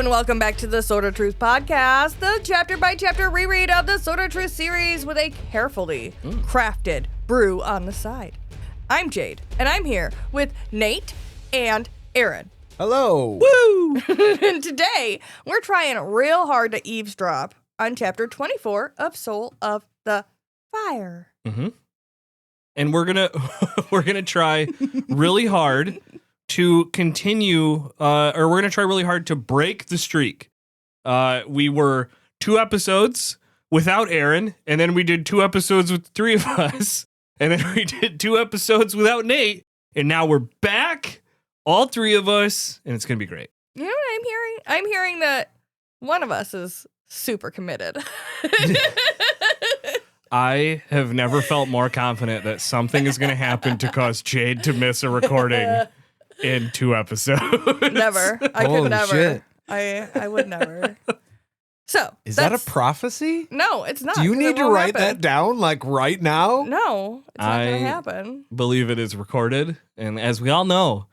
and welcome back to the Sword of Truth podcast, the chapter-by-chapter reread of the Sword of Truth series with a carefully crafted brew on the side. I'm Jade, and I'm here with Nate and Aaron. Hello. Woo! And today, we're trying real hard to eavesdrop on chapter 24 of Soul of the Fire. Mm-hmm. And we're gonna try really hard to continue, or we're going to try really hard to break the streak. We were 2 episodes without Aaron, and then we did 2 episodes with 3 of us, and then we did 2 episodes without Nate, and now we're back, all 3 of us, and it's going to be great. You know what I'm hearing? I'm hearing that one of us is super committed. I have never felt more confident that something is going to happen to cause Jade to miss a recording in 2 episodes. Never. I could Holy never. shit. I would never. So Is that a prophecy? No, it's not. Do you 'cause need it to won't write happen. that down like right now? No, it's not going I- to happen. Believe it is recorded, and as we all know,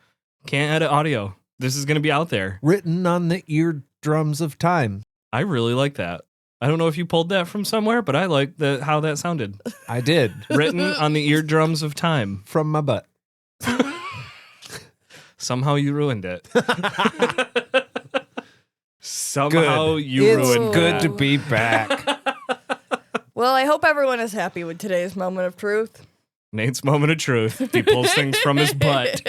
can't edit audio. This is going to be out there. Written on the eardrums of time. I really like that. I don't know if you pulled that from somewhere, but I like how that sounded. I did. Written on the eardrums of time. From my butt. Somehow you ruined it. Somehow you It's ruined good that. to be back. Well, I hope everyone is happy with today's moment of truth. Nate's moment of truth. He pulls things from his butt.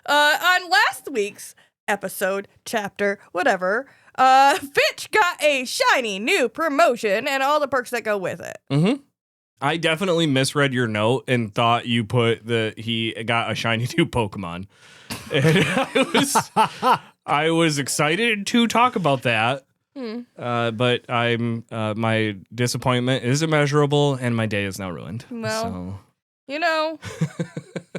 On last week's episode, chapter, whatever, Fitch got a shiny new promotion and all the perks that go with it. Mm-hmm. I definitely misread your note and thought you put he got a shiny new Pokemon. And I was excited to talk about that. But my disappointment is immeasurable and my day is now ruined. Well, you know,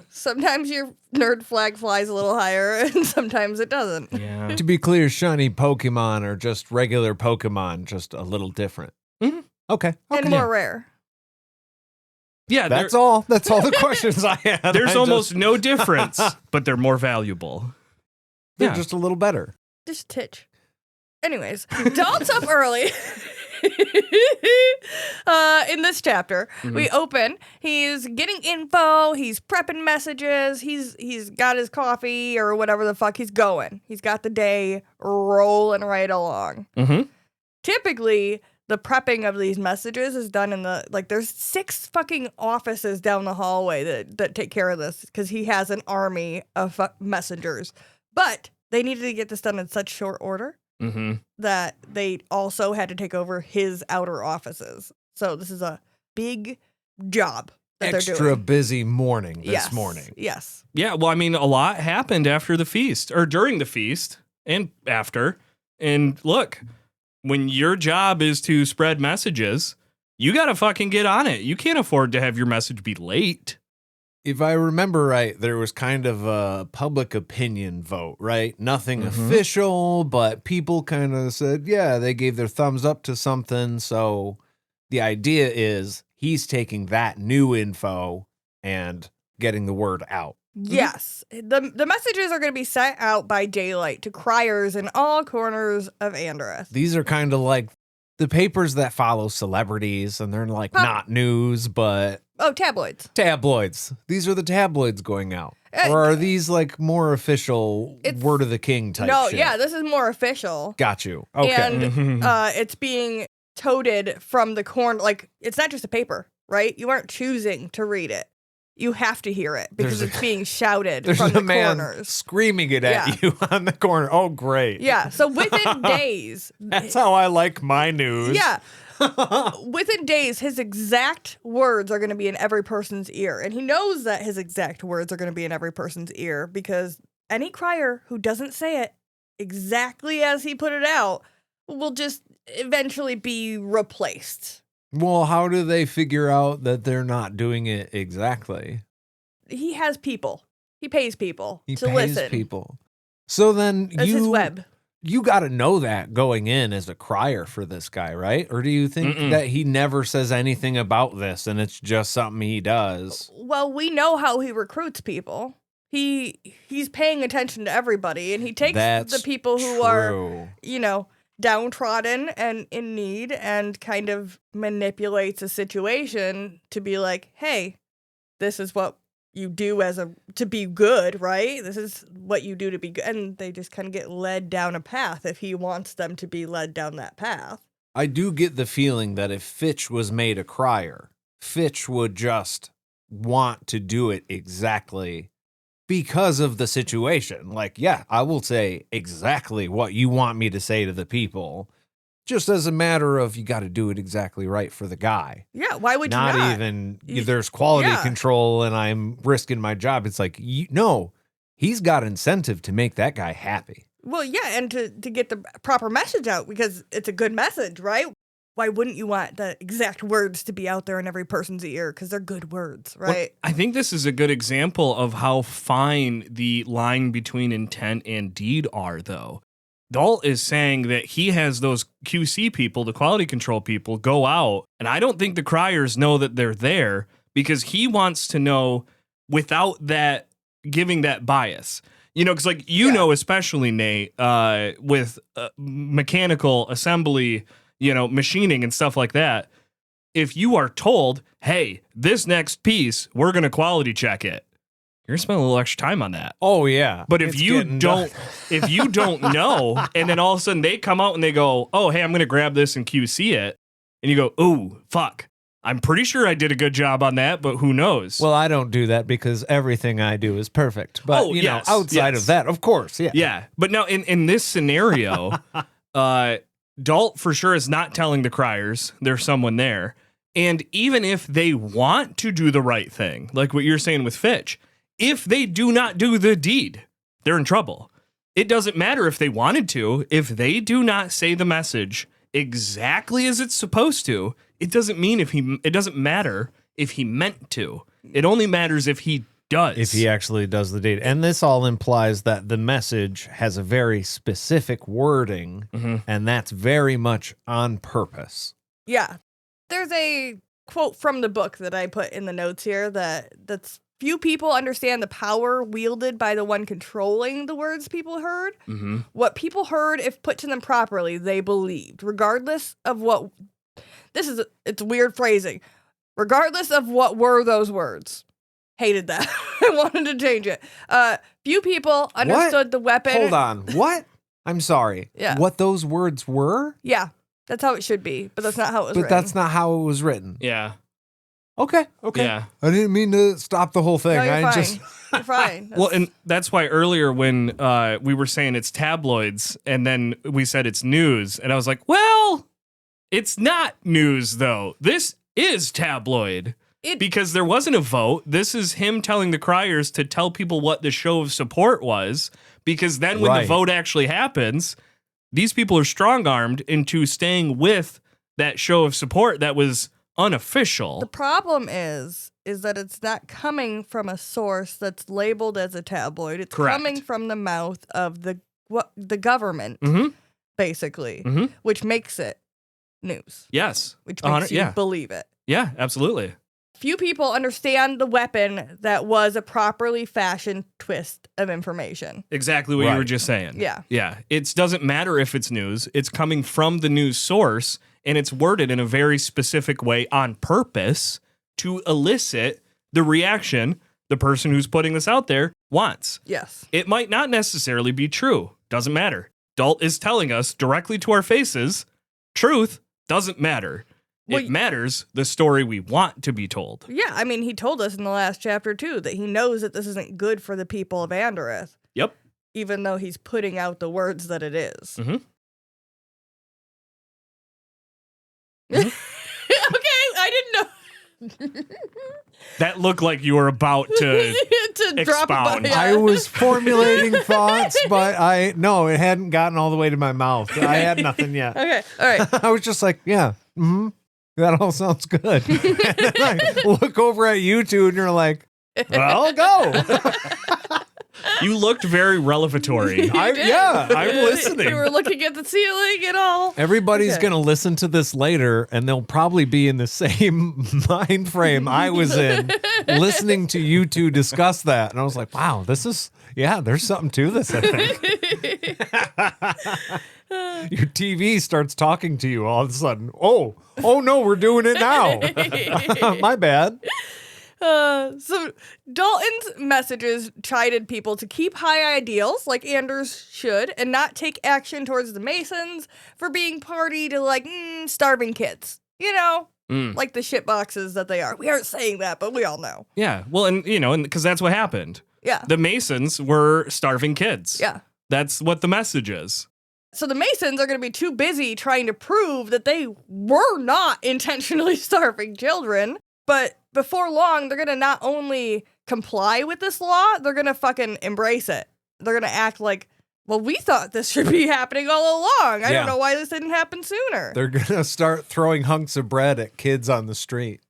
sometimes your nerd flag flies a little higher and sometimes it doesn't. Yeah. To be clear, shiny Pokemon are just regular Pokemon, just a little different. Mhm. Okay. And more rare. Yeah, That's all. That's all the questions I had. there's I almost just- no difference, but they're more valuable. They're Yeah. just a little better. Just a titch. Anyways, Dalt's up early. In this chapter, we open. He's getting info. He's prepping messages. He's got his coffee or whatever the fuck he's going. He's got the day rolling right along. Mm-hmm. Typically, the prepping of these messages is done in there's 6 fucking offices down the hallway that take care of this because he has an army of messengers. But they needed to get this done in such short order that they also had to take over his outer offices. So this is a big job that they're Extra doing. busy morning this morning. Yes. Yeah, well, I mean, a lot happened after the feast, or during the feast, and after. And look, when your job is to spread messages, you gotta fucking get on it. You can't afford to have your message be late. If I remember right, there was kind of a public opinion vote, right? Nothing official, but people kind of said, yeah, they gave their thumbs up to something. So the idea is he's taking that new info and getting the word out. Yes. The messages are going to be sent out by daylight to criers in all corners of Anderith. These are kind of like the papers that follow celebrities, and they're like not news, but Oh, tabloids. tabloids. These are the tabloids going out. Or are these like more official word of the king type No, shit? yeah, this is more official. Got you. Okay. And it's being toted from the corner. Like, it's not just a paper, right? You aren't choosing to read it. You have to hear it because it's being shouted There's from a the man corners. screaming it at you on the corner. Oh, great. Yeah, so within days. That's how I like my news. Yeah. Within days, his exact words are going to be in every person's ear. And he knows that his exact words are going to be in every person's ear because any crier who doesn't say it exactly as he put it out will just eventually be replaced. Well, how do they figure out that they're not doing it exactly? He has people. He pays people He to pays listen. people. So then That's his web. You got to know that going in as a crier for this guy, right? Or do you think that he never says anything about this and it's just something he does? Well, we know how he recruits people. he's paying attention to everybody, and he takes That's the people who true. are, downtrodden and in need, and kind of manipulates a situation to be like, hey, this is what you do to be good, right? This is what you do to be good. And they just kind of get led down a path if he wants them to be led down that path. I do get the feeling that if Fitch was made a crier, Fitch would just want to do it exactly because of the situation. Like, yeah, I will say exactly what you want me to say to the people, just as a matter of you got to do it exactly right for the guy. Yeah, why would you not? not? Even there's quality control and I'm risking my job. It's like, no, he's got incentive to make that guy happy. Well, yeah, and to get the proper message out, because it's a good message, right? Why wouldn't you want the exact words to be out there in every person's ear? Because they're good words, right? Well, I think this is a good example of how fine the line between intent and deed are, though. Dalt is saying that he has those QC people, the quality control people, go out, and I don't think the criers know that they're there because he wants to know without that giving that bias. Because know, especially Nate, with mechanical assembly, machining and stuff like that, if you are told, hey, this next piece, we're going to quality check it, you're gonna spend a little extra time on that. Oh yeah. But if you don't know, and then all of a sudden they come out and they go, oh, hey, I'm gonna grab this and QC it, and you go, oh, fuck. I'm pretty sure I did a good job on that, but who knows? Well, I don't do that because everything I do is perfect. But outside of that, of course, yeah. Yeah. But now in this scenario, Dalt for sure is not telling the criers there's someone there. And even if they want to do the right thing, like what you're saying with Fitch, if they do not do the deed, they're in trouble. It doesn't matter if they wanted to. If they do not say the message exactly as it's supposed to, it doesn't matter if he meant to. It only matters if he does. If he actually does the deed. And this all implies that the message has a very specific wording, and that's very much on purpose. Yeah. There's a quote from the book that I put in the notes here that's few people understand the power wielded by the one controlling the words people heard. Mm-hmm. What people heard, if put to them properly, they believed, regardless of what... It's weird phrasing. Regardless of what were those words. Hated that. I wanted to change it. Few people understood the weapon... Hold on. What? I'm sorry. Yeah. What those words were? Yeah. That's how it should be, but that's not how it was written. But that's not how it was written. Yeah. Okay. Yeah. I didn't mean to stop the whole thing. No, you're fine. You're fine. Well, and that's why earlier when we were saying it's tabloids and then we said it's news, and I was like, well, it's not news, though. This is tabloid. Because there wasn't a vote. This is him telling the criers to tell people what the show of support was, because then when the vote actually happens, these people are strong-armed into staying with that show of support that was unofficial. The problem is that it's not coming from a source that's labeled as a tabloid. It's coming from the mouth of the government, basically, which makes it news. Yes. Which makes you believe it. Yeah, absolutely. Few people understand the weapon that was a properly fashioned twist of information. Exactly what you were just saying. Yeah. Yeah. It doesn't matter if it's news. It's coming from the news source, and it's worded in a very specific way on purpose to elicit the reaction the person who's putting this out there wants. Yes. It might not necessarily be true. Doesn't matter. Dalt is telling us directly to our faces, truth doesn't matter. It matters the story we want to be told. Yeah, I mean, he told us in the last chapter, too, that he knows that this isn't good for the people of Anderith. Yep. Even though he's putting out the words that it is. Mm-hmm. Okay, I didn't know. That looked like you were about to expound. I was formulating thoughts, but it hadn't gotten all the way to my mouth. I had nothing yet. Okay, all right. I was just like, yeah, that all sounds good. And then I look over at you two and you're like, well, go. You looked very revelatory. I'm listening. You were looking at the ceiling and all. Everybody's Okay. going to listen to this later, and they'll probably be in the same mind frame I was in, listening to you two discuss that. And I was like, wow, there's something to this, I think. Your TV starts talking to you all of a sudden. Oh no, we're doing it now. My bad. So Dalton's messages chided people to keep high ideals, like Anders should, and not take action towards the Masons for being party to starving kids. You know, like the shit boxes that they are. We aren't saying that, but we all know. Yeah. Well, and because that's what happened. Yeah. The Masons were starving kids. Yeah. That's what the message is. So the Masons are going to be too busy trying to prove that they were not intentionally starving children. But before long, they're going to not only comply with this law, they're going to fucking embrace it. They're going to act like, well, we thought this should be happening all along. I don't know why this didn't happen sooner. They're going to start throwing hunks of bread at kids on the street.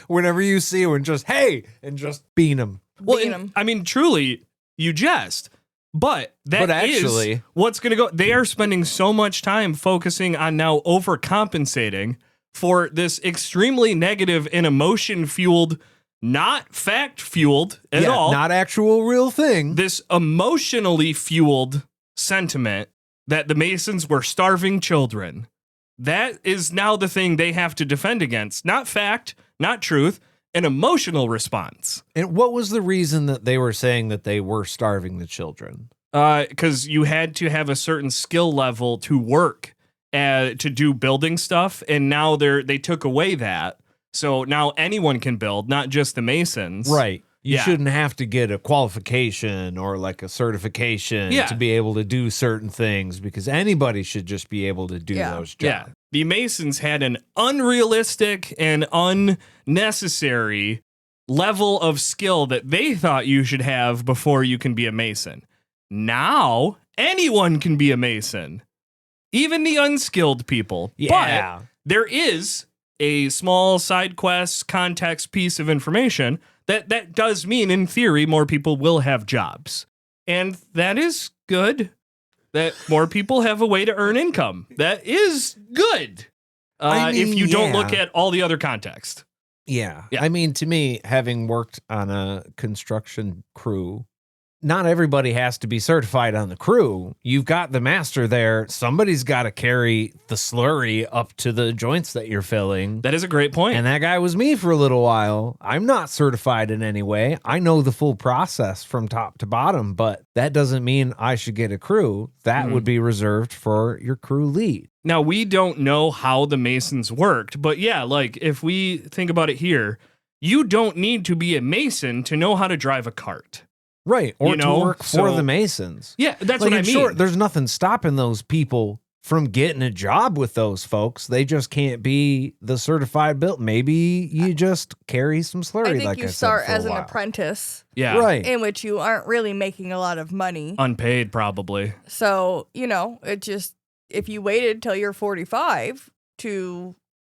Whenever you see one, just, hey, and just bean them. Well, Beat 'em. I mean, truly, you jest. But that actually, is what's going to go. They are spending so much time focusing on now overcompensating for this extremely negative and emotion-fueled, not fact-fueled at all. Not actual real thing. This emotionally fueled sentiment that the Masons were starving children. That is now the thing they have to defend against. Not fact, not truth, an emotional response. And what was the reason that they were saying that they were starving the children? Because you had to have a certain skill level to work to do building stuff, and now they took away that. So now anyone can build, not just the Masons. Right. You Yeah. shouldn't have to get a qualification or like a certification Yeah. to be able to do certain things, because anybody should just be able to do those jobs. Yeah. The Masons had an unrealistic and unnecessary level of skill that they thought you should have before you can be a Mason. Now, anyone can be a Mason, even the unskilled people. Yeah. But there is a small side quest context piece of information that does mean, in theory, more people will have jobs. And that is good. That more people have a way to earn income. That is good. If you don't look at all the other context. Yeah. Yeah. I mean, to me, having worked on a construction crew, not everybody has to be certified on the crew. You've got the master there. Somebody's got to carry the slurry up to the joints that you're filling. That is a great point. And that guy was me for a little while. I'm not certified in any way. I know the full process from top to bottom, but that doesn't mean I should get a crew. That would be reserved for your crew lead. Now, we don't know how the Masons worked, but yeah, like if we think about it here, you don't need to be a Mason to know how to drive a cart. Right. Or to work for so- the Masons. Yeah, that's Like, what I in mean. short, there's nothing stopping those people from getting a job with those folks. They just can't be the certified built. Maybe you just carry some slurry. I think like you I said, start for a as an while. apprentice, Yeah. Right. in which you aren't really making a lot of money. Unpaid, probably. So, it just, if you waited till you're 45 to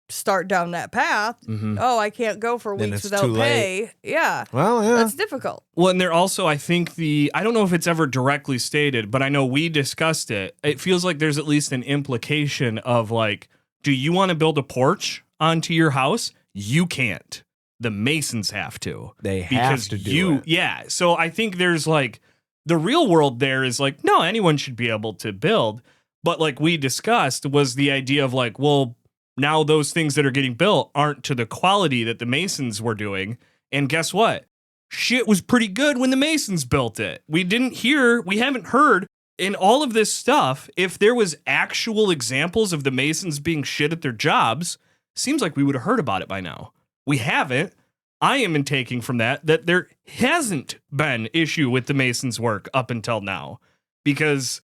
start down that path, oh, I can't go for Then weeks it's without too late. pay. Yeah. Well, yeah. That's difficult. Well, and they're also, I think I don't know if it's ever directly stated, but I know we discussed it. It feels like there's at least an implication of like, do you want to build a porch onto your house? You can't. The Masons have to. They have to do it. Yeah. So I think there's like, the real world there is like, no, anyone should be able to build. But like we discussed was the idea of like, well, now those things that are getting built aren't to the quality that the Masons were doing. And guess what? Shit was pretty good when the Masons built it. We haven't heard in all of this stuff, if there was actual examples of the Masons being shit at their jobs, seems like we would have heard about it by now. We haven't. I am taking from that there hasn't been issue with the Masons' work up until now. Because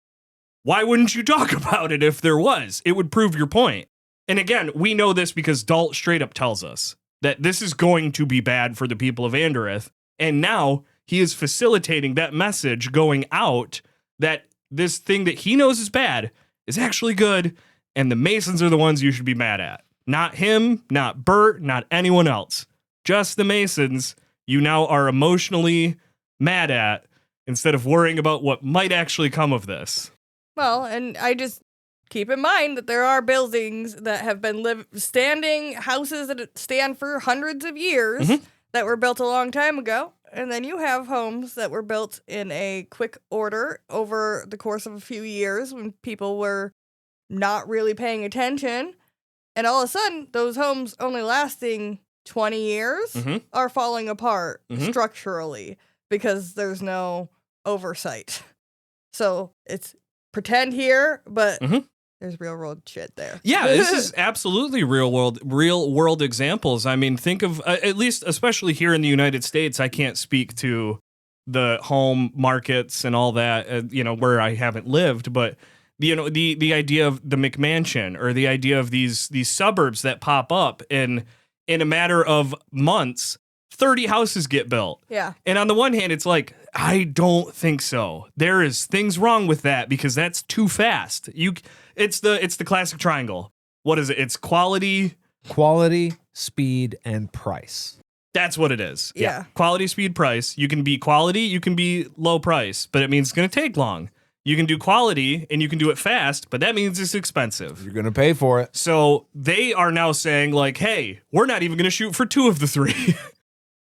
why wouldn't you talk about it if there was? It would prove your point. And again, we know this because Dalt straight up tells us that this is going to be bad for the people of Anderith. And now he is facilitating that message going out that this thing that he knows is bad is actually good. And the Masons are the ones you should be mad at. Not him, not Bert, not anyone else. Just the Masons. You now are emotionally mad at instead of worrying about what might actually come of this. Well, and I just keep in mind that there are buildings that have been standing, houses that stand for hundreds of years that were built a long time ago. And then you have homes that were built in a quick order over the course of a few years when people were not really paying attention. And all of a sudden, those homes only lasting 20 years are falling apart structurally because there's no oversight. So it's pretend here, but there's real world shit there. Yeah, this is absolutely real world examples. I mean, think of at least, especially here in the United States. I can't speak to the home markets and all that, where I haven't lived, but the idea of the McMansion or the idea of these suburbs that pop up in a matter of months, 30 houses get built. Yeah. And on the one hand, it's like, I don't think so. There is things wrong with that because that's too fast. It's the classic triangle. What is it? It's quality, speed, and price. That's what it is. Yeah. Quality, speed, price. You can be quality, you can be low price, but it means it's going to take long. You can do quality and you can do it fast, but that means it's expensive. You're going to pay for it. So they are now saying like, hey, we're not even going to shoot for 2 of the 3.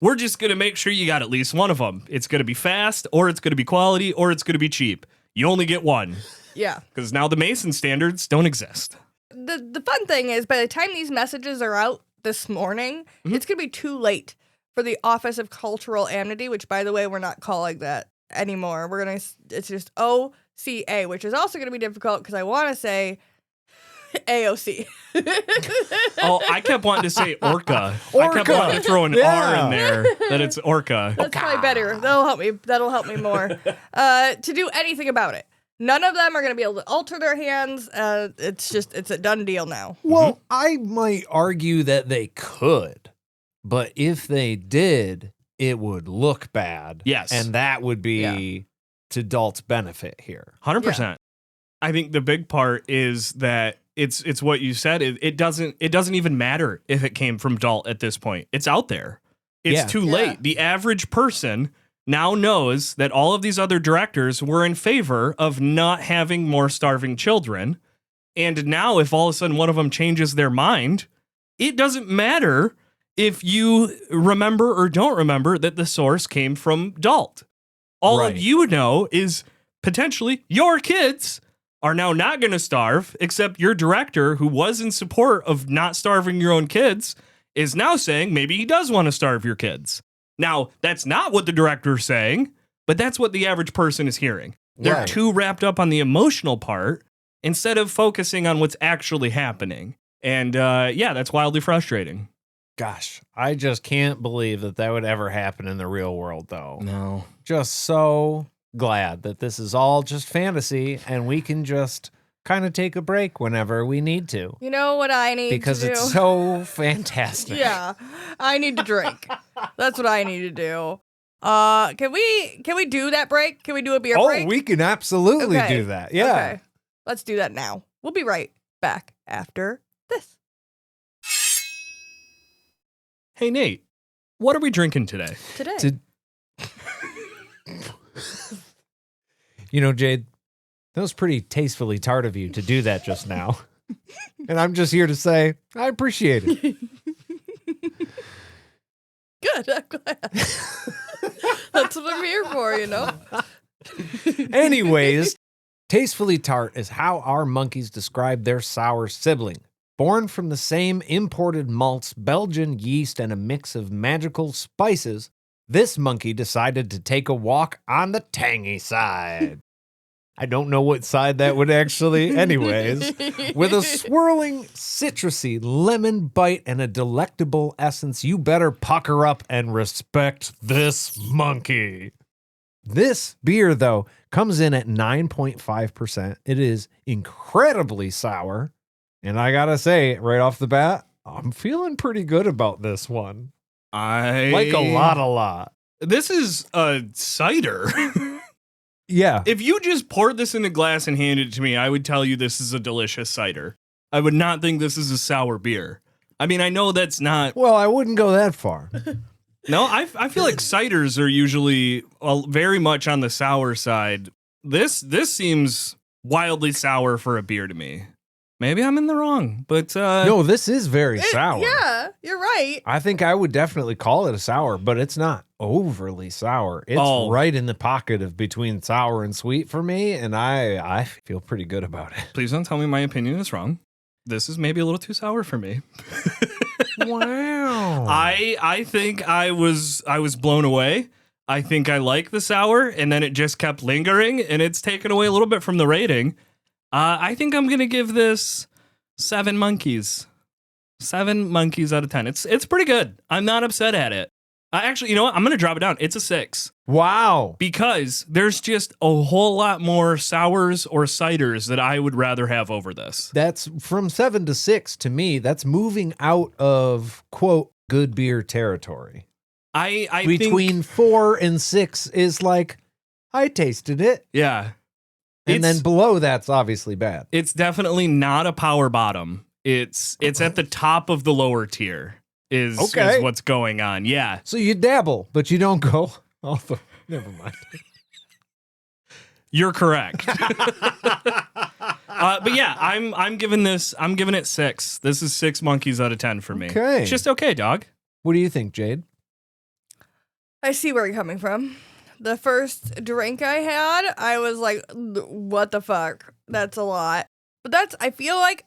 We're just going to make sure you got at least one of them. It's going to be fast, or it's going to be quality, or it's going to be cheap. You only get one. Yeah. Because now the Mason standards don't exist. The fun thing is, by the time these messages are out this morning, it's going to be too late for the Office of Cultural Amity, which, by the way, we're not calling that anymore. It's just OCA, which is also going to be difficult because I want to say AOC. Oh, I kept wanting to say Orca. I kept wanting to throw an R in there, that it's Orca. That's probably better. That'll help me more. To do anything about it. None of them are going to be able to alter their hands. It's a done deal now. Well, I might argue that they could, but if they did, it would look bad. Yes. And that would be to Dalt's benefit here. 100%. Yeah. I think the big part is that it's what you said. It doesn't even matter if it came from Dalt at this point. It's out there. It's too late. The average person now knows that all of these other directors were in favor of not having more starving children. And now if all of a sudden one of them changes their mind, it doesn't matter if you remember or don't remember that the source came from Dalt. All of you know is potentially your kids are now not going to starve, except your director, who was in support of not starving your own kids, is now saying maybe he does want to starve your kids. Now, that's not what the director's saying, but that's what the average person is hearing. They're too wrapped up on the emotional part instead of focusing on what's actually happening. And that's wildly frustrating. Gosh, I just can't believe that would ever happen in the real world, though. No. Just so glad that this is all just fantasy and we can just kind of take a break whenever we need to. You know what I need because to do? It's so fantastic. Yeah, I need to drink. That's what I need to do. Can we do that break? Can we do a beer break? Oh, we can absolutely do that. Yeah. Okay. Let's do that now. We'll be right back after this. Hey, Nate, what are we drinking today? You know, Jade, that was pretty tastefully tart of you to do that just now. And I'm just here to say, I appreciate it. Good, I'm glad. That's what I'm here for, you know? Anyways, tastefully tart is how our monkeys describe their sour sibling. Born from the same imported malts, Belgian yeast, and a mix of magical spices, this monkey decided to take a walk on the tangy side. I don't know what side that would actually, anyways. With a swirling, citrusy lemon bite and a delectable essence, you better pucker up and respect this monkey. This beer, though, comes in at 9.5%. It is incredibly sour. And I gotta say, right off the bat, I'm feeling pretty good about this one. I like a lot. This is a cider. Yeah. If you just poured this in a glass and handed it to me, I would tell you this is a delicious cider. I would not think this is a sour beer. I mean, I know that's not... Well, I wouldn't go that far. No, I feel like ciders are usually very much on the sour side. This seems wildly sour for a beer to me. Maybe I'm in the wrong, but No, this is very sour. Yeah, you're right. I think I would definitely call it a sour, but it's not overly sour. It's right in the pocket of between sour and sweet for me, and I feel pretty good about it. Please don't tell me my opinion is wrong. This is maybe a little too sour for me. Wow. I think I was blown away. I think I like the sour, and then it just kept lingering, and it's taken away a little bit from the rating. I think I'm gonna give this 7 monkeys. 7 monkeys out of 10. It's pretty good. I'm not upset at it. Actually, you know what? I'm gonna drop it down. It's a 6. Wow. Because there's just a whole lot more sours or ciders that I would rather have over this. That's from 7 to 6 to me. That's moving out of quote good beer territory. I Between think, 4 and 6 is like I tasted it. yeah. And then below that's obviously bad. It's definitely not a power bottom. It's at the top of the lower tier is what's going on. Yeah. So you dabble, but you don't go. Oh, never mind. You're correct. But yeah, I'm giving it 6. This is 6 monkeys out of 10 for me. Okay. It's just okay, dog. What do you think, Jade? I see where you're coming from. The first drink I had, I was like, what the fuck? That's a lot. But I feel like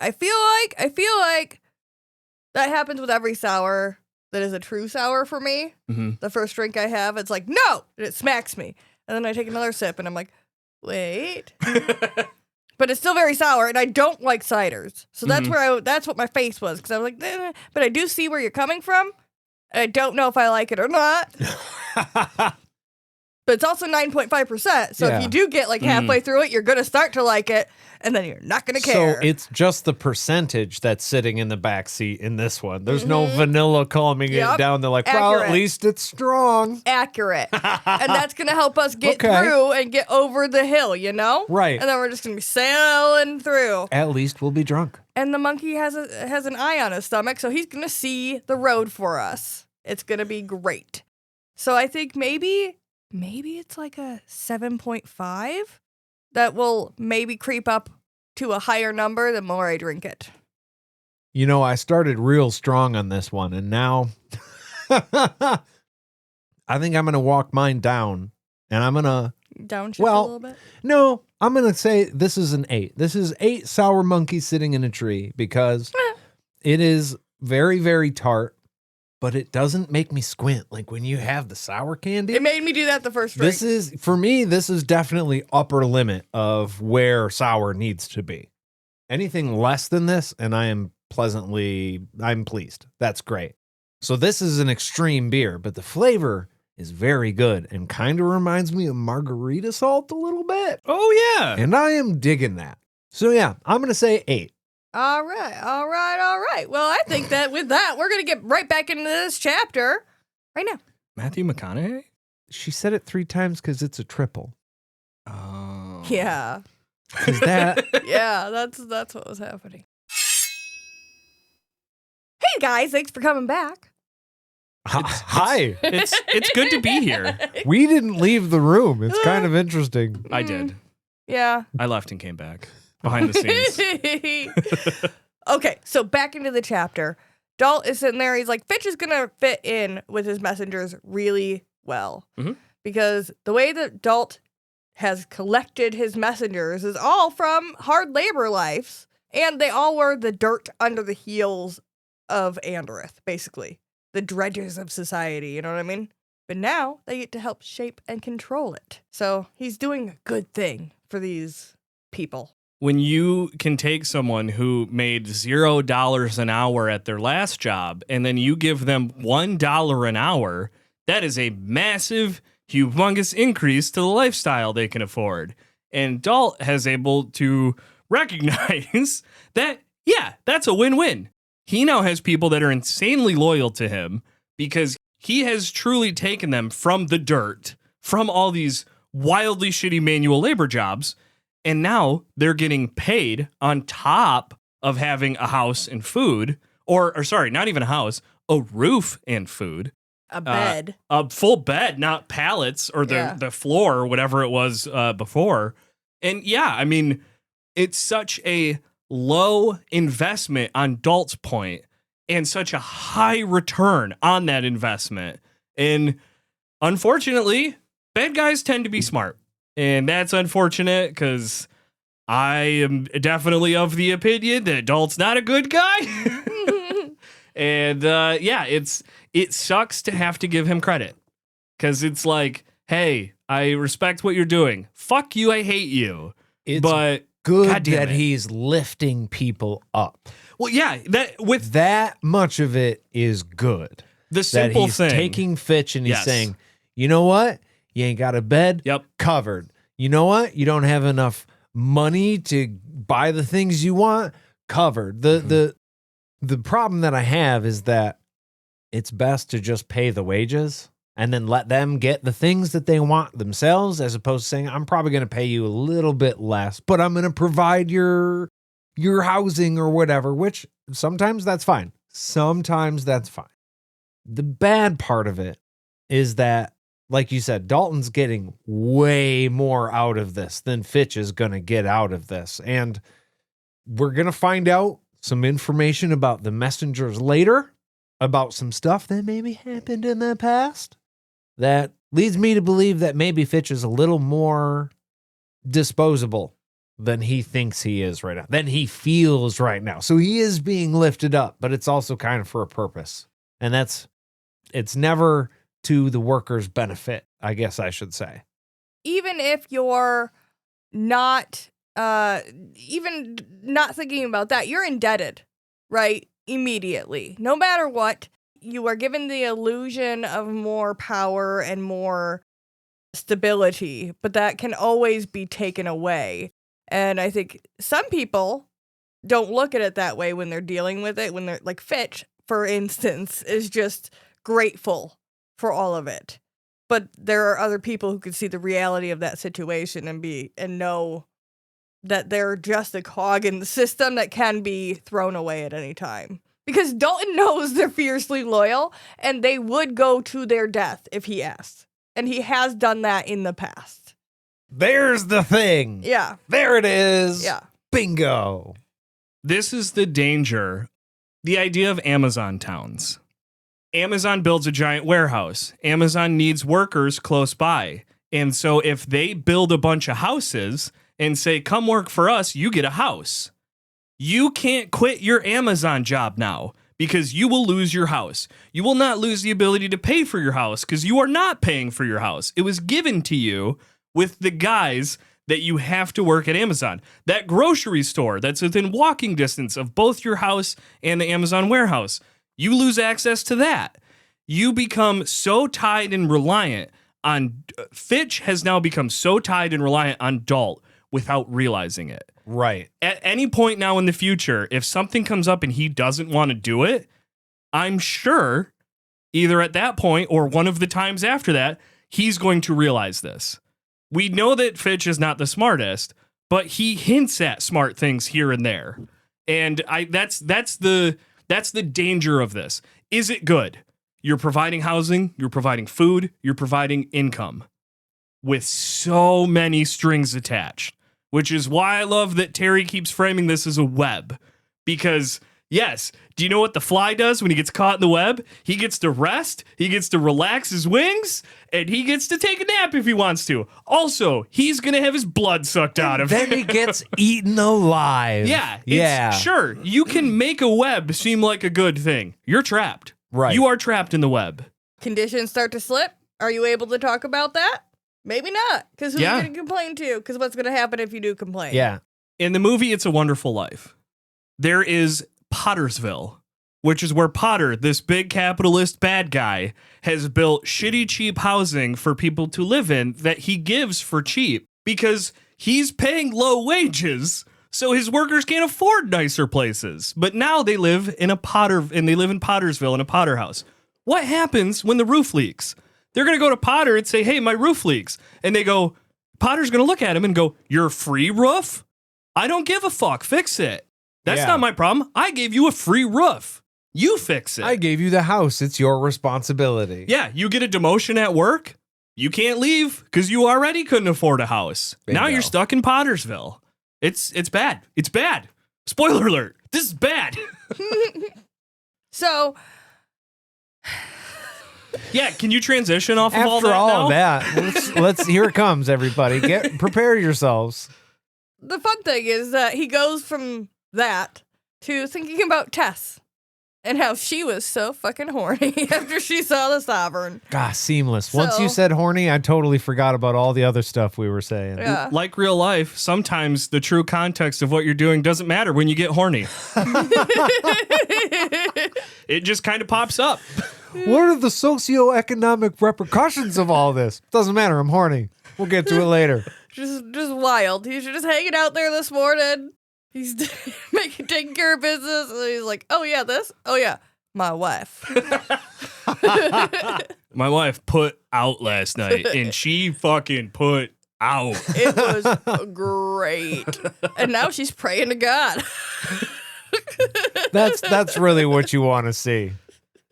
that happens with every sour that is a true sour for me. Mm-hmm. The first drink I have, it's like, no! And it smacks me. And then I take another sip and I'm like, wait. But it's still very sour, and I don't like ciders. So that's that's what my face was, because I was like, but I do see where you're coming from. And I don't know if I like it or not. But it's also 9.5%. So if you do get like halfway through it, you're going to start to like it, and then you're not going to care. So it's just the percentage that's sitting in the back seat in this one. There's no vanilla calming it down. They're like, well, at least it's strong. Accurate. And that's going to help us get through and get over the hill, you know? Right. And then we're just going to be sailing through. At least we'll be drunk. And the monkey has an eye on his stomach, so he's going to see the road for us. It's going to be great. So I think maybe it's like a 7.5 that will maybe creep up to a higher number the more I drink it. You know, I started real strong on this one, and now I think I'm going to walk mine down, and I'm going to downshift a little bit? No, I'm going to say this is an 8. This is 8 sour monkeys sitting in a tree because it is very, very tart. But it doesn't make me squint like when you have the sour candy. It made me do that the first drink. For me, this is definitely upper limit of where sour needs to be. Anything less than this, and I'm pleased. That's great. So this is an extreme beer, but the flavor is very good and kind of reminds me of margarita salt a little bit. Oh, yeah. And I am digging that. So yeah, I'm going to say 8. All right. Well, I think that with that, we're going to get right back into this chapter right now. Matthew McConaughey? She said it 3 times because it's a triple. Oh. Yeah. Is that? Yeah, that's what was happening. Hey, guys. Thanks for coming back. Hi. It's good to be here. We didn't leave the room. It's kind of interesting. I did. Yeah. I left and came back. Behind the scenes. Okay, so back into the chapter. Dalt is sitting there. He's like, Fitch is going to fit in with his messengers really well. Mm-hmm. Because the way that Dalt has collected his messengers is all from hard labor lives. And they all were the dirt under the heels of Anderith, basically. The dredges of society, you know what I mean? But now they get to help shape and control it. So he's doing a good thing for these people. When you can take someone who made $0 an hour at their last job and then you give them $1 an hour, that is a massive, humongous increase to the lifestyle they can afford. And Dalt has able to recognize that, yeah, that's a win-win. He now has people that are insanely loyal to him because he has truly taken them from the dirt, from all these wildly shitty manual labor jobs, and now they're getting paid on top of having a house and food, or sorry, not even a house, a roof and food. A bed. A full bed, not pallets or the floor or whatever it was before. And yeah, I mean, it's such a low investment on Dalt's point and such a high return on that investment. And unfortunately, bad guys tend to be smart. And that's unfortunate because I am definitely of the opinion that Dalt's not a good guy. And it sucks to have to give him credit because it's like, hey, I respect what you're doing. Fuck you, I hate you. But good that he's lifting people up. Well, yeah, that much of it is good. The simple he's thing, taking Fitch and he's saying, you know what? You ain't got a bed. Yep, covered. You know what? You don't have enough money to buy the things you want. Covered. The problem that I have is that it's best to just pay the wages and then let them get the things that they want themselves, as opposed to saying, I'm probably going to pay you a little bit less, but I'm going to provide your housing or whatever, which sometimes that's fine. Sometimes that's fine. The bad part of it is that, like you said, Dalton's getting way more out of this than Fitch is going to get out of this. And we're going to find out some information about the messengers later, about some stuff that maybe happened in the past that leads me to believe that maybe Fitch is a little more disposable than he thinks he is right now, than he feels right now. So he is being lifted up, but it's also kind of for a purpose. And it's never to the workers' benefit, I guess I should say. Even if you're not even not thinking about that, you're indebted, right? Immediately. No matter what, you are given the illusion of more power and more stability, but that can always be taken away. And I think some people don't look at it that way when they're dealing with it, when they're like Fitch, for instance, is just grateful for all of it. But there are other people who can see the reality of that situation and know that they're just a cog in the system that can be thrown away at any time. Because Dalton knows they're fiercely loyal, and they would go to their death if he asked. And he has done that in the past. There's the thing. Yeah. There it is. Yeah. Bingo. This is the danger. The idea of Amazon towns. Amazon builds a giant warehouse. Amazon needs workers close by. And so if they build a bunch of houses and say, come work for us, you get a house. You can't quit your Amazon job now because you will lose your house. You will not lose the ability to pay for your house because you are not paying for your house. It was given to you with the guise that you have to work at Amazon. That grocery store that's within walking distance of both your house and the Amazon warehouse, you lose access to that. You become so tied and reliant on... Fitch has now become so tied and reliant on Dalt without realizing it. Right. At any point now in the future, if something comes up and he doesn't want to do it, I'm sure either at that point or one of the times after that, he's going to realize this. We know that Fitch is not the smartest, but he hints at smart things here and there. And that's the danger of this. Is it good? You're providing housing, you're providing food, you're providing income with so many strings attached, which is why I love that Terry keeps framing this as a web. Because, yes, do you know what the fly does when he gets caught in the web? He gets to rest, he gets to relax his wings, and he gets to take a nap if he wants to. Also, he's going to have his blood sucked out of him. Then he gets eaten alive. Yeah. Sure, you can make a web seem like a good thing. You're trapped. Right. You are trapped in the web. Conditions start to slip. Are you able to talk about that? Maybe not, because who are you going to complain to? Because what's going to happen if you do complain? Yeah. In the movie It's a Wonderful Life, there is Pottersville, which is where Potter, this big capitalist bad guy, has built shitty, cheap housing for people to live in that he gives for cheap because he's paying low wages, so his workers can't afford nicer places. But now they live in Pottersville in a Potter house. What happens when the roof leaks? They're going to go to Potter and say, hey, my roof leaks. And they go, Potter's going to look at him and go, your free roof? I don't give a fuck. Fix it. That's not my problem. I gave you a free roof. You fix it. I gave you the house. It's your responsibility. Yeah, you get a demotion at work. You can't leave because you already couldn't afford a house. Bingo. Now you're stuck in Pottersville. It's bad. It's bad. Spoiler alert. This is bad. So, yeah, can you transition off of After all that now? of that, let's here it comes, everybody. Prepare yourselves. the fun thing is that he goes from that to thinking about Tess and how she was so fucking horny after she saw the Sovereign. God, seamless. Once So- you said horny, I totally forgot about all the other stuff we were saying. Yeah. Like real life, sometimes the true context of what you're doing doesn't matter when you get horny. It just kind of pops up. What are the socioeconomic repercussions of all this? Doesn't matter. I'm horny. We'll get to it later. Just wild. He's just hanging out there this morning. He's taking care of business. And he's like, oh, yeah, this? Oh, yeah, my wife. My wife put out last night, and she fucking put out. It was great. And now she's praying to God. That's really what you want to see.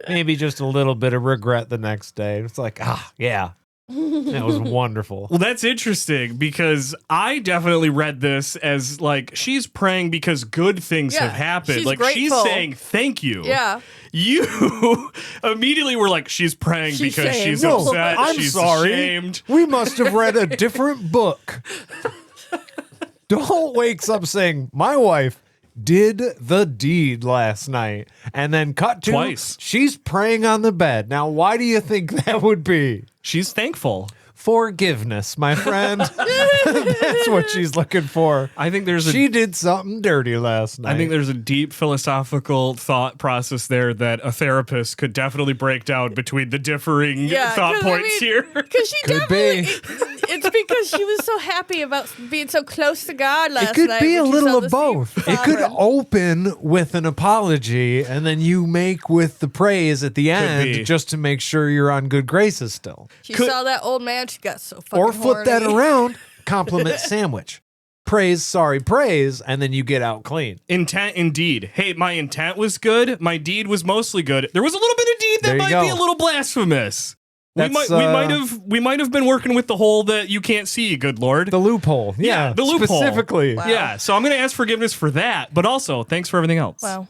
Maybe just a little bit of regret the next day. It's like, yeah, that was wonderful. Well, that's interesting because I definitely read this as like she's praying because good things Yeah, have happened. she's Like she's grateful. saying thank you. Yeah. You immediately were like, she's praying She's because she's shamed. No, upset. I'm she's sorry. ashamed. We must have read a different book. Dalt wakes up saying, my wife did the deed last night. And then cut to Twice. She's praying on the bed. Now, why do you think that would be? She's thankful. Forgiveness, my friend. That's what she's looking for. I think there's She did something dirty last night. I think there's a deep philosophical thought process there that a therapist could definitely break down between the differing thought 'cause, points here. Because she Could definitely, it's because she was so happy about being so close to God last It could night. be a when she little saw of the both. It could Sovereign. open with an apology, and then you make with the praise at the end be. just to make sure you're on good graces still. She could- saw that old man. She got so fucking Or flip that horny. around, compliment sandwich. Praise, sorry, praise, and then you get out clean. Intent, indeed. Hey, my intent was good. My deed was mostly good. There was a little bit of deed that There you might go. be a little blasphemous. We That's, might have been working with the hole that you can't see, good Lord. The loophole. Yeah, Yeah, the loophole. Specifically. Wow. Yeah, so I'm going to ask forgiveness for that, but also thanks for everything else. Wow.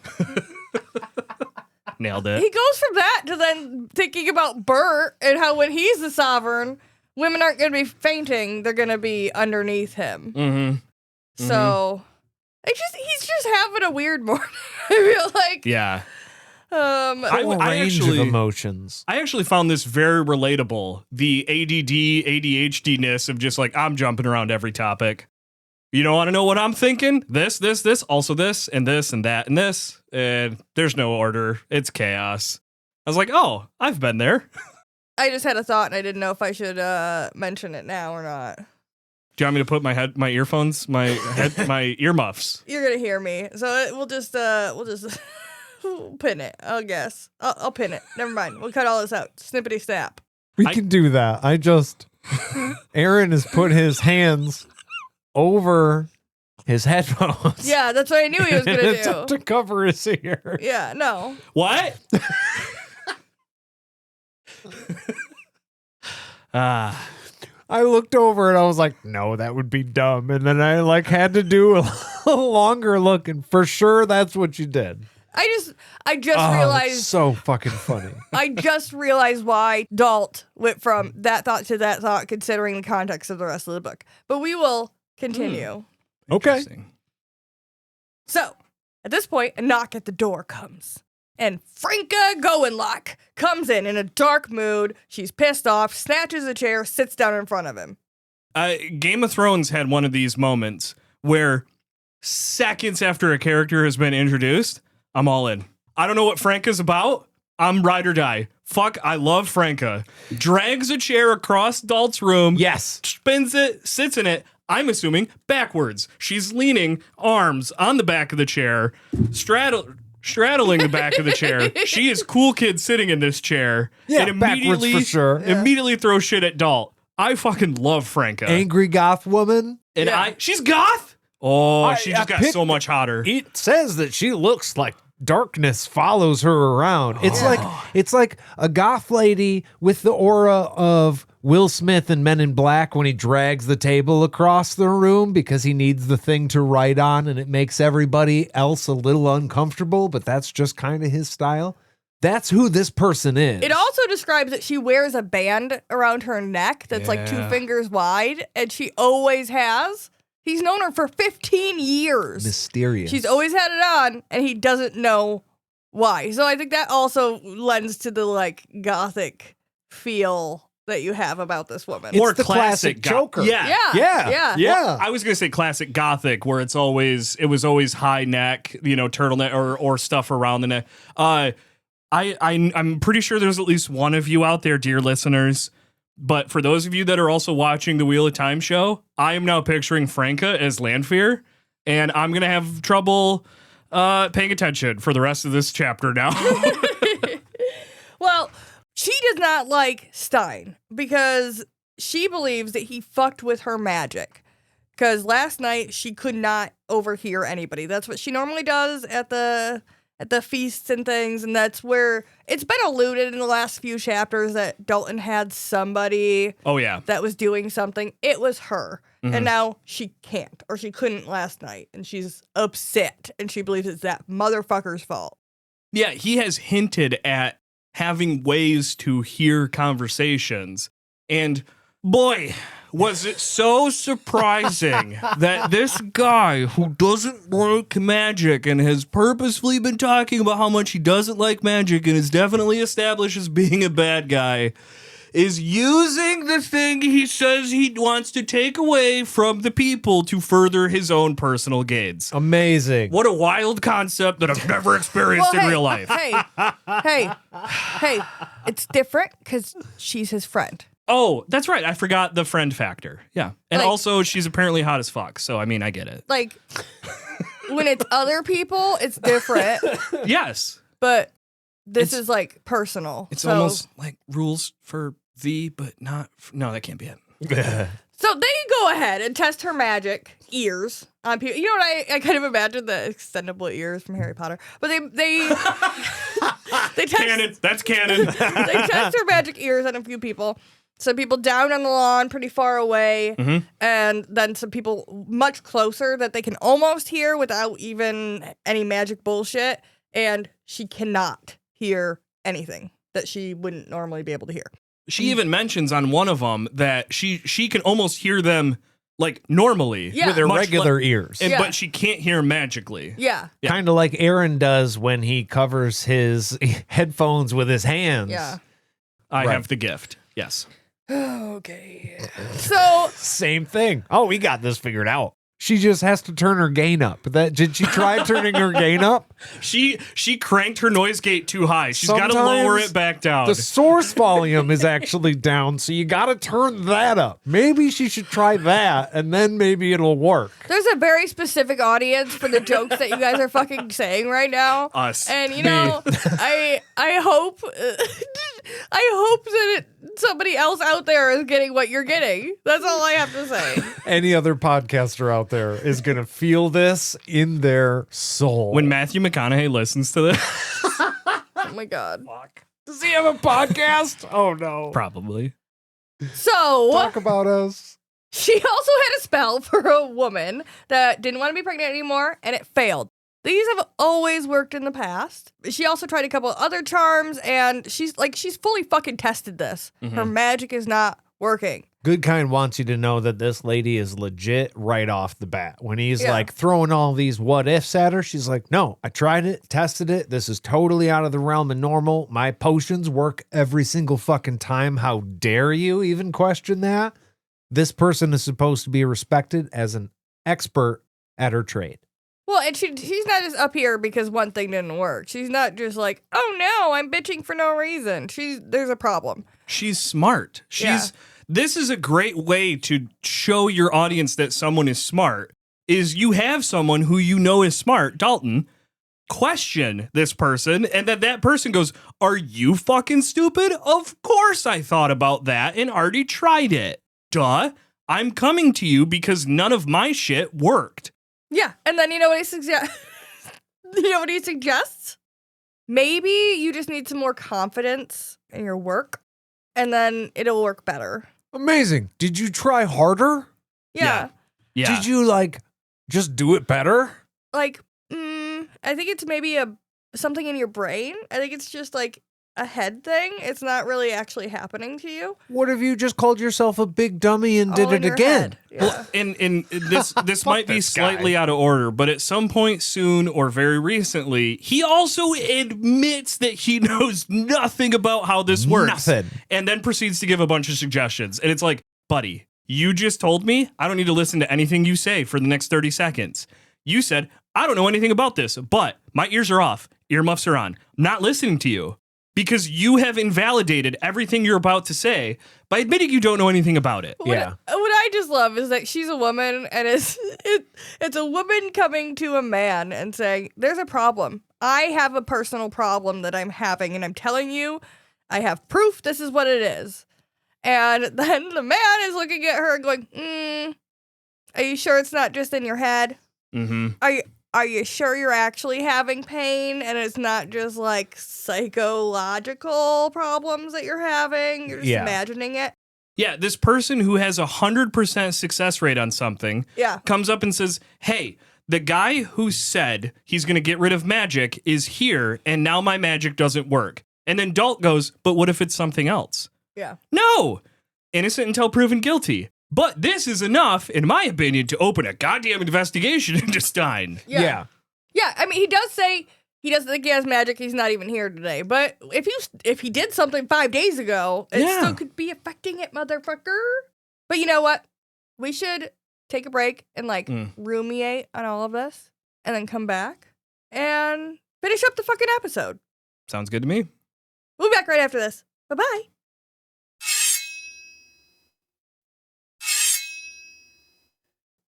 Nailed He it. goes from that to then thinking about Bert and how when he's the Sovereign, women aren't going to be fainting; they're going to be underneath him. Mm-hmm. So, he's just having a weird morning. I feel like. Yeah. I Whole I range actually- of emotions. I actually found this very relatable. The ADD, ADHD-ness of just like, I'm jumping around every topic. You don't want to know what I'm thinking? This, also this, and this, and that, and this. And there's no order. It's chaos. I was like, oh, I've been there. just had a thought and I didn't know if I should mention it now or not. Do you want me to put my earphones, my earmuffs? You're gonna hear me, so we'll just we'll pin it. I guess I'll pin it. Never mind. We'll cut all this out. Snippety snap. We can do that. Aaron has put his hands over his headphones. Yeah, that's what I knew he was And it's gonna up do. to cover his ear. Yeah, no. What? I looked over and I was like, no, that would be dumb. And then I had to do a longer look, and for sure that's what you did. I just Oh, realized it's so fucking funny. I just realized why Dalt went from that thought to that thought, considering the context of the rest of the book. But we will continue. Okay. Interesting. So, at this point, a knock at the door comes. And Franca Gowenlock comes in a dark mood. She's pissed off, snatches a chair, sits down in front of him. Game of Thrones had one of these moments where seconds after a character has been introduced, I'm all in. I don't know what Franca's about. I'm ride or die. Fuck, I love Franca. Drags a chair across Dalt's room. Yes. Spins it, sits in it. I'm assuming backwards. She's leaning, arms on the back of the chair, straddling the back of the chair. She is cool kid sitting in this chair. Yeah, and backwards for sure. Immediately throws shit at Dalt. I fucking love Franca. Angry goth woman. And Yeah. she's goth. Oh, she just got picked- so much hotter. It says that she looks like darkness follows her around. It's like a goth lady with the aura of Will Smith in Men in Black when he drags the table across the room because he needs the thing to write on and it makes everybody else a little uncomfortable, but that's just kind of his style. That's who this person is. It also describes that she wears a band around her neck that's like 2 fingers wide, and she always has. He's known her for 15 years. Mysterious. She's always had it on, and he doesn't know why. So I think that also lends to the like gothic feel that you have about this woman. More It's the classic Joker. Yeah. Well, I was gonna say classic gothic, where it was always high neck, turtleneck or stuff around the neck. I'm pretty sure there's at least one of you out there, dear listeners. But for those of you that are also watching the Wheel of Time show, I am now picturing Franca as Lanfear, and I'm gonna have trouble paying attention for the rest of this chapter now. Well, she does not like Stein because she believes that he fucked with her magic. Because last night she could not overhear anybody. That's what she normally does at the feasts and things, and that's where it's been alluded in the last few chapters that Dalton had somebody that was doing something. It was her. And now she can't, or she couldn't last night, and she's upset, and she believes it's that motherfucker's fault. Yeah, he has hinted at having ways to hear conversations, and boy, was it so surprising that this guy who doesn't like magic and has purposefully been talking about how much he doesn't like magic and is definitely established as being a bad guy is using the thing he says he wants to take away from the people to further his own personal gains. Amazing. What a wild concept that I've never experienced in real life. Hey, it's different because she's his friend. Oh, that's right. I forgot the friend factor. Yeah. And Like- also, she's apparently hot as fuck. So, I mean, I get it. Like, when it's other people, it's different, Yes. but this It's- is like personal. It's So- almost like rules for thee, but not. No, that can't be it. So they go ahead and test her magic ears on people. You know what? I kind of imagine the extendable ears from Harry Potter, but they test Canon. That's canon. they test her magic ears on a few people. Some people down on the lawn, pretty far away, and then some people much closer that they can almost hear without even any magic bullshit. And she cannot hear anything that she wouldn't normally be able to hear. She even mentions on one of them that she can almost hear them like normally. Yeah. With her Much regular ears. Yeah. But she can't hear magically. Yeah. Yeah. Kind of like Aaron does when he covers his headphones with his hands. Yeah. I Right. have the gift. Yes. Okay. So Same thing. Oh, we got this figured out. She just has to turn her gain up. Did she try turning her gain up? She cranked her noise gate too high. She's got to lower Sometimes it back down. The source volume is actually down, so you got to turn that up. Maybe she should try that, and then maybe it'll work. there's a very specific audience for the jokes that you guys are fucking saying right now. Us. And you know, I hope that somebody else out there is getting what you're getting. That's all I have to say. Any other podcaster out there is going to feel this in their soul. When Matthew McConaughey listens to this, Oh my god. Does he have a podcast? Oh, no. probably. So Talk about us. she also had a spell for a woman that didn't want to be pregnant anymore, and it failed. These have always worked in the past. She also tried a couple of other charms, and she's fully fucking tested this. Her magic is not working. Good Kind wants you to know that this lady is legit right off the bat. When he's Yeah. like throwing all these what ifs at her, she's like, no, I tried it, tested it. This is totally out of the realm of normal. My potions work every single fucking time. How dare you even question that? This person is supposed to be respected as an expert at her trade. Well, and she's not just up here because one thing didn't work. She's not just like, oh no, I'm bitching for no reason. There's a problem. She's smart. Yeah. This is a great way to show your audience that someone is smart. Is you have someone who you know is smart, Dalton, question this person, and that person goes, are you fucking stupid? Of course I thought about that and already tried it. Duh. I'm coming to you because none of my shit worked. Yeah, and then you know what he suggests? You know what he suggests? Maybe you just need some more confidence in your work, and then it'll work better. Amazing. Did you try harder? Yeah. Did you, like, just do it better? Like, I think it's maybe something in your brain. I think it's just, like, a head thing. It's not really actually happening to you. What if you just called yourself a big dummy and did All in it your again? head. Yeah. Well, and this might be this guy. slightly out of order, but at some point soon or very recently, he also admits that he knows nothing about how this works. Nothing. And then proceeds to give a bunch of suggestions. And it's like, buddy, you just told me I don't need to listen to anything you say for the next 30 seconds. You said, I don't know anything about this, but my ears are off. Earmuffs are on. I'm not listening to you. Because you have invalidated everything you're about to say by admitting you don't know anything about it. Yeah. What I just love is that she's a woman, and it's a woman coming to a man and saying, there's a problem. I have a personal problem that I'm having, and I'm telling you, I have proof this is what it is. And then the man is looking at her and going, are you sure it's not just in your head? Mm-hmm. Are you sure you're actually having pain and it's not just like psychological problems that you're having? You're just imagining it? Yeah, this person who has 100% success rate on something comes up and says, hey, the guy who said he's going to get rid of magic is here, and now my magic doesn't work. And then Dalt goes, but what if it's something else? Yeah. No! Innocent until proven guilty. But this is enough, in my opinion, to open a goddamn investigation into Stein. Yeah. I mean, he does say he doesn't think he has magic. He's not even here today. But if he did something 5 days ago, it still could be affecting it, motherfucker. But you know what? We should take a break and ruminate on all of this, and then come back and finish up the fucking episode. Sounds good to me. We'll be back right after this. Bye-bye.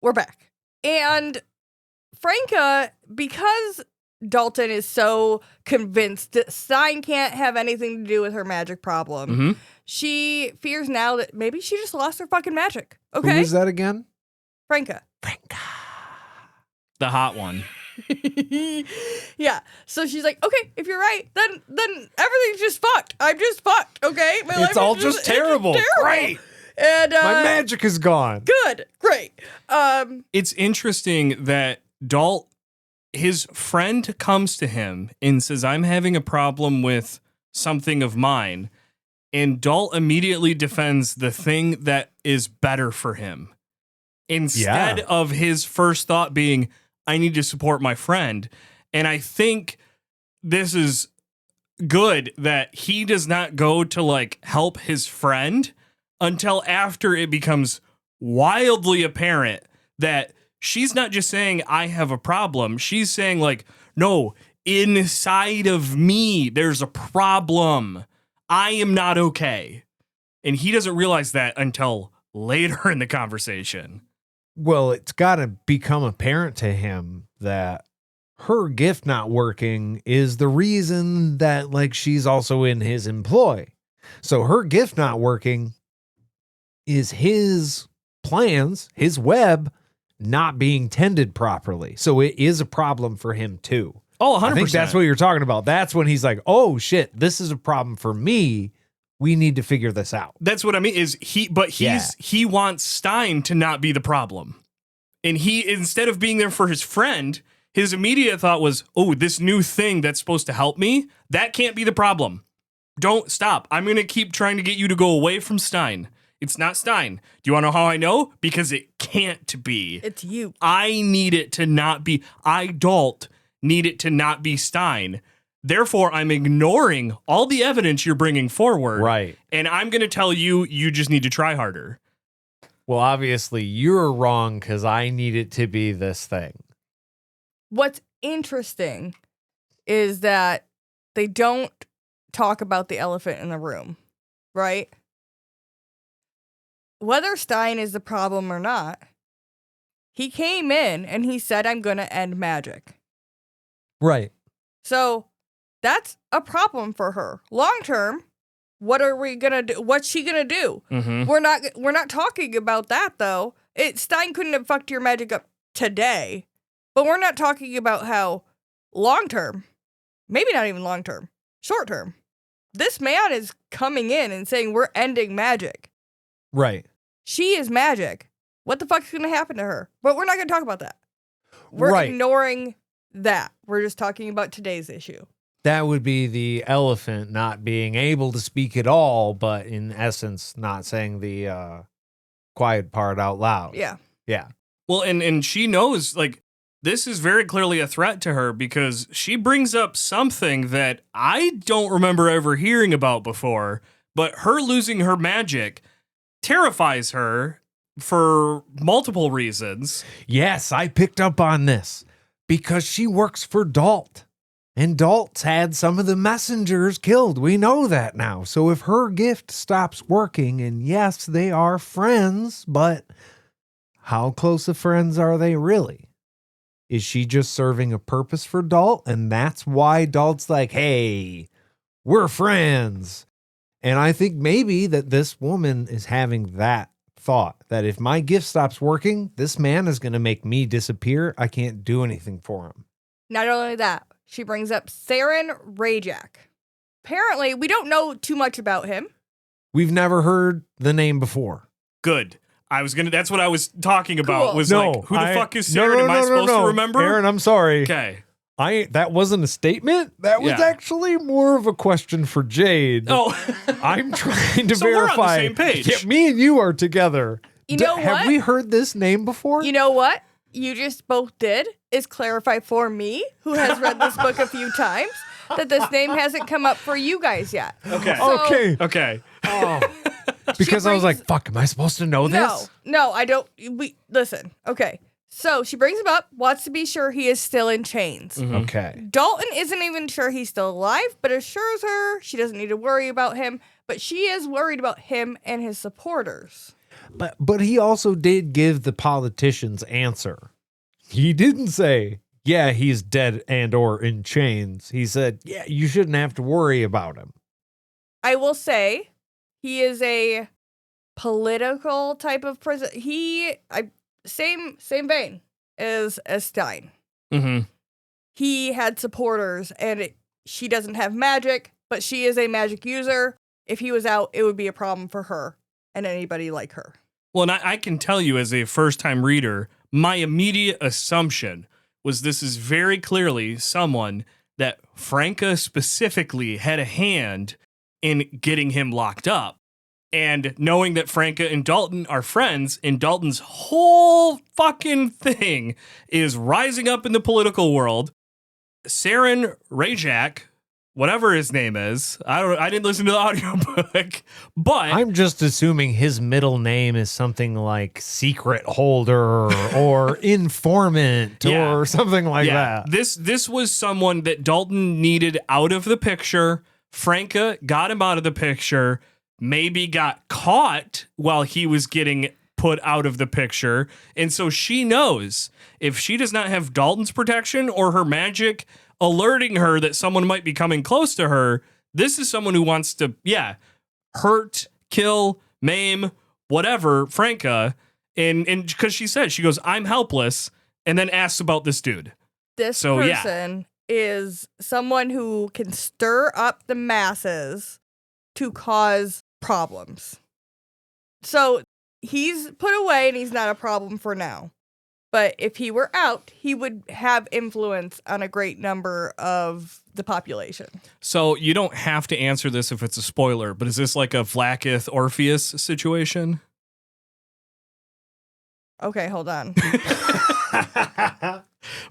We're back. And Franca, because Dalton is so convinced that Stein can't have anything to do with her magic problem, she fears now that maybe she just lost her fucking magic. Okay? Who is that again? Franca. The hot one. Yeah. So she's like, okay, if you're right, then everything's just fucked. I'm just fucked, okay? My life It's all is just terrible. Great. And My magic is gone. good. Great. It's interesting that Dalt, his friend comes to him and says, I'm having a problem with something of mine. And Dalt immediately defends the thing that is better for him. Instead of his first thought being, I need to support my friend. And I think this is good that he does not go to help his friend until after it becomes wildly apparent that she's not just saying, I have a problem. She's saying, no, inside of me, there's a problem. I am not okay. And he doesn't realize that until later in the conversation. Well, it's got to become apparent to him that her gift not working is the reason that, she's also in his employ. So her gift not working is his plans, his web, not being tended properly. So it is a problem for him too. Oh, 100%. I think that's what you're talking about. That's when he's like, oh shit, this is a problem for me. We need to figure this out. That's what I mean he wants Stein to not be the problem. And he, instead of being there for his friend, his immediate thought was, oh, this new thing that's supposed to help me, that can't be the problem. Don't stop. I'm going to keep trying to get you to go away from Stein. It's not Stein. Do you want to know how I know? Because it can't be. It's you. I need it to not be. I, Dalt, need it to not be Stein. Therefore, I'm ignoring all the evidence you're bringing forward. Right. And I'm going to tell you, you just need to try harder. Well, obviously, you're wrong because I need it to be this thing. What's interesting is that they don't talk about the elephant in the room, right? Whether Stein is the problem or not, he came in and he said, I'm going to end magic. Right. So that's a problem for her. Long term, what are we going to do? What's she going to do? Mm-hmm. We're not talking about that, though. Stein couldn't have fucked your magic up today. But we're not talking about how long term, maybe not even long term, short term, this man is coming in and saying we're ending magic. Right. She is magic. What the fuck's going to happen to her? But we're not going to talk about that. We're ignoring that. We're just talking about today's issue. That would be the elephant not being able to speak at all, but in essence, not saying the quiet part out loud. Yeah. Yeah. Well, and she knows, like, this is very clearly a threat to her because she brings up something that I don't remember ever hearing about before, but her losing her magic terrifies her for multiple reasons. Yes, I picked up on this because she works for Dalt. And Dalt's had some of the messengers killed. We know that now. So if her gift stops working, and yes, they are friends, but how close of friends are they really? Is she just serving a purpose for Dalt? And that's why Dalt's like, hey, we're friends. And I think maybe that this woman is having that thought that if my gift stops working, this man is going to make me disappear. I can't do anything for him. Not only that, she brings up Saren Rajak. Apparently, we don't know too much about him. We've never heard the name before. Good. That's what I was talking about. Cool. Was like, who the fuck is Saren? Am I supposed to remember? Aaron, I'm sorry. Okay. That wasn't a statement. That was actually more of a question for Jade. Oh. I'm trying to So we're on the verify. same page. Yeah, me and you are together. You know what? Have we heard this name before? You know what you just both did is clarify for me, who has read this book a few times, that this name hasn't come up for you guys yet. Okay. So, Okay. Oh. Because I was like, fuck, am I supposed to know this? No, I don't. Listen. Okay. So she brings him up, wants to be sure he is still in chains. Mm-hmm. Okay. Dalton isn't even sure he's still alive, but assures her she doesn't need to worry about him, but she is worried about him and his supporters. But he also did give the politician's answer. He didn't say, yeah, he's dead and or in chains. He said, yeah, you shouldn't have to worry about him. I will say he is a political type of prison. Same vein as Stein. Mm-hmm. He had supporters, and she doesn't have magic, but she is a magic user. If he was out, it would be a problem for her and anybody like her. Well, and I can tell you as a first-time reader, my immediate assumption was this is very clearly someone that Franca specifically had a hand in getting him locked up. And knowing that Franca and Dalton are friends, and Dalton's whole fucking thing is rising up in the political world, Saren Rajak, whatever his name is, I didn't listen to the audiobook, but I'm just assuming his middle name is something like secret holder or informant or something like that. This was someone that Dalton needed out of the picture. Franca got him out of the picture. Maybe got caught while he was getting put out of the picture. And so she knows if she does not have Dalton's protection or her magic alerting her that someone might be coming close to her, this is someone who wants to, hurt, kill, maim, whatever, Franca. And because she said, she goes, I'm helpless, and then asks about this dude. This person is someone who can stir up the masses to cause problems. So he's put away and he's not a problem for now. But if he were out, he would have influence on a great number of the population. So you don't have to answer this if it's a spoiler, but is this like a Vlaakith Orpheus situation? Okay, hold on.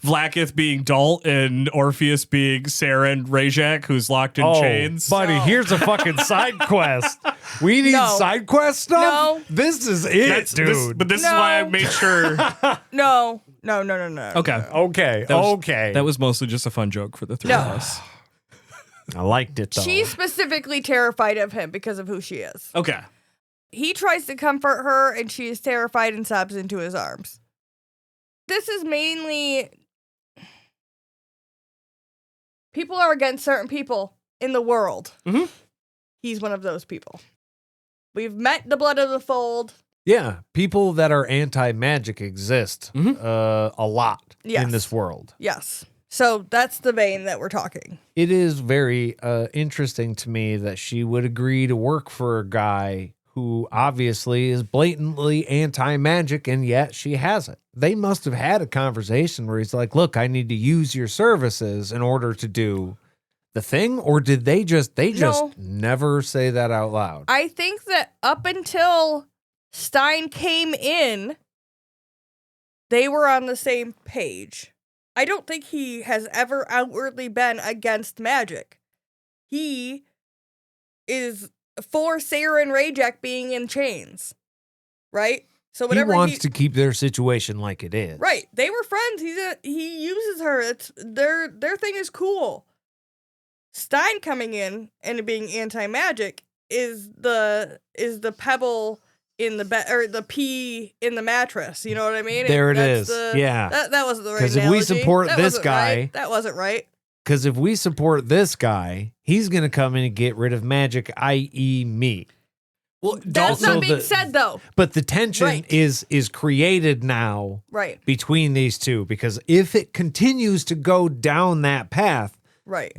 Vlaakith being Dalt and Orpheus being Saren Rajak, who's locked in chains. Buddy, here's a fucking side quest. We need side quest stuff? No. This is it, dude. This is why I made sure. No. Okay. Okay. That was mostly just a fun joke for the three of us. I liked it, though. She's specifically terrified of him because of who she is. Okay. He tries to comfort her, and she is terrified and sobs into his arms. This is mainly people are against certain people in the world. Mm-hmm. He's one of those people. We've met the blood of the fold. Yeah, people that are anti-magic exist a lot in this world. Yes. So that's the vein that we're talking. It is very interesting to me that she would agree to work for a guy who obviously is blatantly anti-magic, and yet she hasn't. They must have had a conversation where he's like, look, I need to use your services in order to do the thing, or did they just never say that out loud? I think that up until Stein came in, they were on the same page. I don't think he has ever outwardly been against magic. He is for Sarah and Rajek being in chains, right? So whatever he wants to keep their situation like it is. Right. They were friends. He uses her. It's their thing is cool. Stein coming in and being anti-magic is the pebble in the or the pea in the mattress. You know what I mean? There it is. Yeah. That wasn't the right analogy. Because if we support this guy... Right. That wasn't right. Because if we support this guy, he's going to come in and get rid of magic, i.e. me. Well, that's not being said, though. But the tension is created now between these two. Because if it continues to go down that path,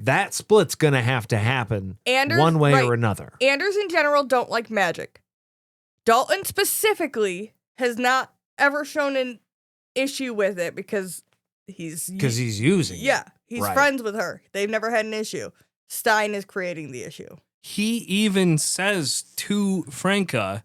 that split's going to have to happen one way or another. Anders in general don't like magic. Dalton specifically has not ever shown an issue with it because he's using it. Yeah, he's friends with her. They've never had an issue. Stein is creating the issue. He even says to Franca,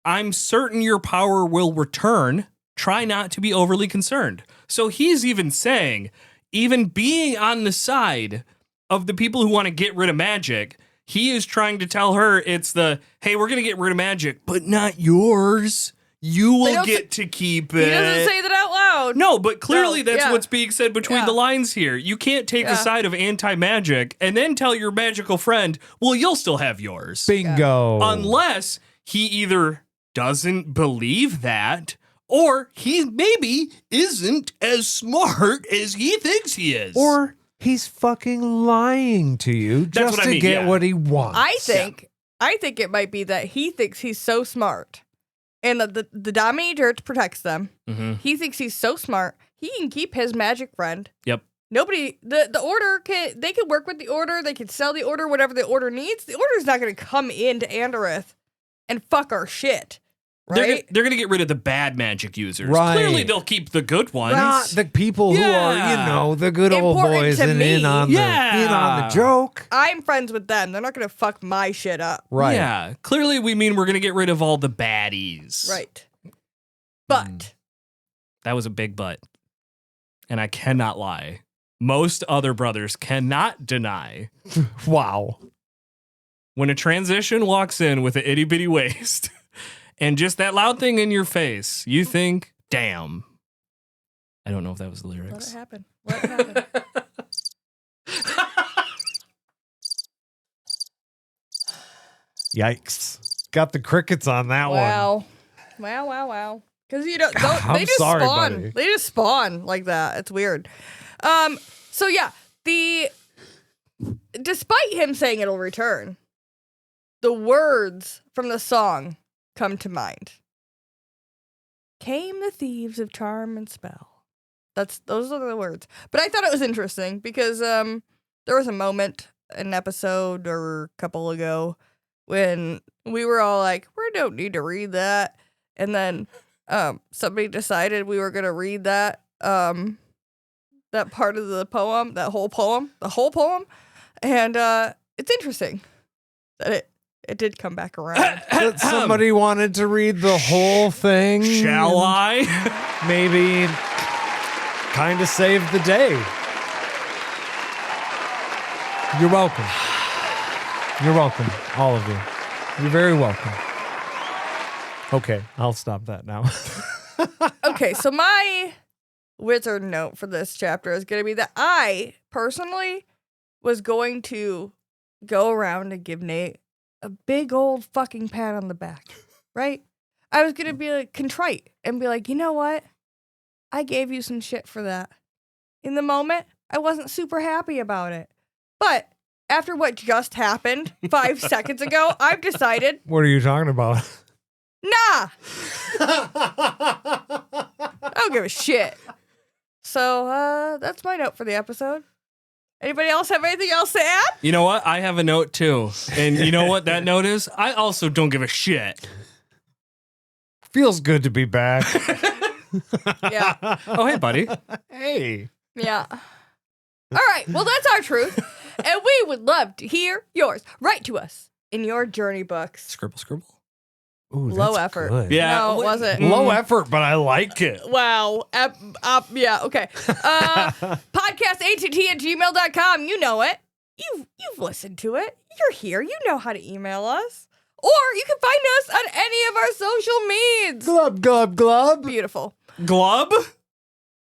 I'm certain your power will return. Try not to be overly concerned. So he's even saying, even being on the side of the people who want to get rid of magic, he is trying to tell her it's hey, we're going to get rid of magic, but not yours. You will get to keep it. He doesn't say that out loud. No, but clearly that's what's being said between the lines here. You can't take the side of anti-magic and then tell your magical friend, well, you'll still have yours. Bingo. Unless he either doesn't believe that or he maybe isn't as smart as he thinks he is. Or he's fucking lying to you just to get what he wants. I think it might be that he thinks he's so smart. And the Dominator protects them. Mm-hmm. He thinks he's so smart. He can keep his magic friend. Yep. Nobody, the Order, they can work with the Order. They can sell the Order, whatever the Order needs. The Order's not going to come into Anderith and fuck our shit. Right? They're going to get rid of the bad magic users. Right. Clearly, they'll keep the good ones. Not the people who are, the good old boys and in on the joke. I'm friends with them. They're not going to fuck my shit up. Right. Yeah. Clearly, we mean we're going to get rid of all the baddies. Right. But. That was a big but. And I cannot lie. Most other brothers cannot deny. Wow. When a transition walks in with an itty bitty waist. And just that loud thing in your face, you think, damn. I don't know if that was the lyrics. Let it happen. Yikes. Got the crickets on that one. Wow. Because they just spawn. Buddy. They just spawn like that. It's weird. So yeah, despite him saying it'll return, the words from the song come to mind. Came the thieves of charm and spell. Those are the words. But I thought it was interesting because there was a moment, an episode or a couple ago, when we were all like, we don't need to read that. And then somebody decided we were gonna read that part of the poem, the whole poem. And it's interesting that it did come back around. That somebody wanted to read the whole thing. Shall I? Maybe kind of saved the day. You're welcome. You're welcome, all of you. You're very welcome. Okay, I'll stop that now. Okay, so my wizard note for this chapter is going to be that I, personally, was going to go around and give Nate a big old fucking pat on the back, right? I was going to be like contrite and be like, you know what? I gave you some shit for that. In the moment, I wasn't super happy about it. But after what just happened 5 seconds ago, I've decided. What are you talking about? Nah. I don't give a shit. So that's my note for the episode. Anybody else have anything else to add? You know what? I have a note too. And you know what that note is? I also don't give a shit. Feels good to be back. Yeah. Oh, hey, buddy. Hey. Yeah. All right. Well, that's our truth. And we would love to hear yours. Write to us in your journey books. Scribble, scribble. Ooh, Low that's effort. good. Yeah. No, it wasn't. Low effort, but I like it. Wow. Yeah, okay. Podcastatt@gmail.com. You know it. You've listened to it. You're here. You know how to email us. Or you can find us on any of our social medias. Glub, glub, glub. Beautiful. Glub?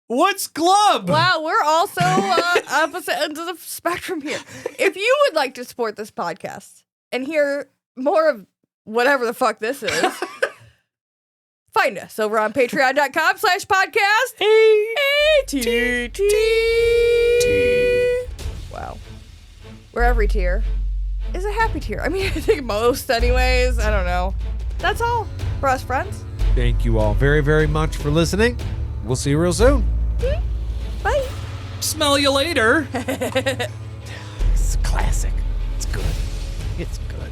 What's glub? Wow, we're also opposite ends of the spectrum here. If you would like to support this podcast and hear more of whatever the fuck this is, find us over on patreon.com/podcast. ATT. Wow. Where every tier is a happy tier. I mean, I think most anyways. I don't know. That's all for us, friends. Thank you all very, very much for listening. We'll see you real soon. Bye. Smell you later. It's classic. It's good. It's good.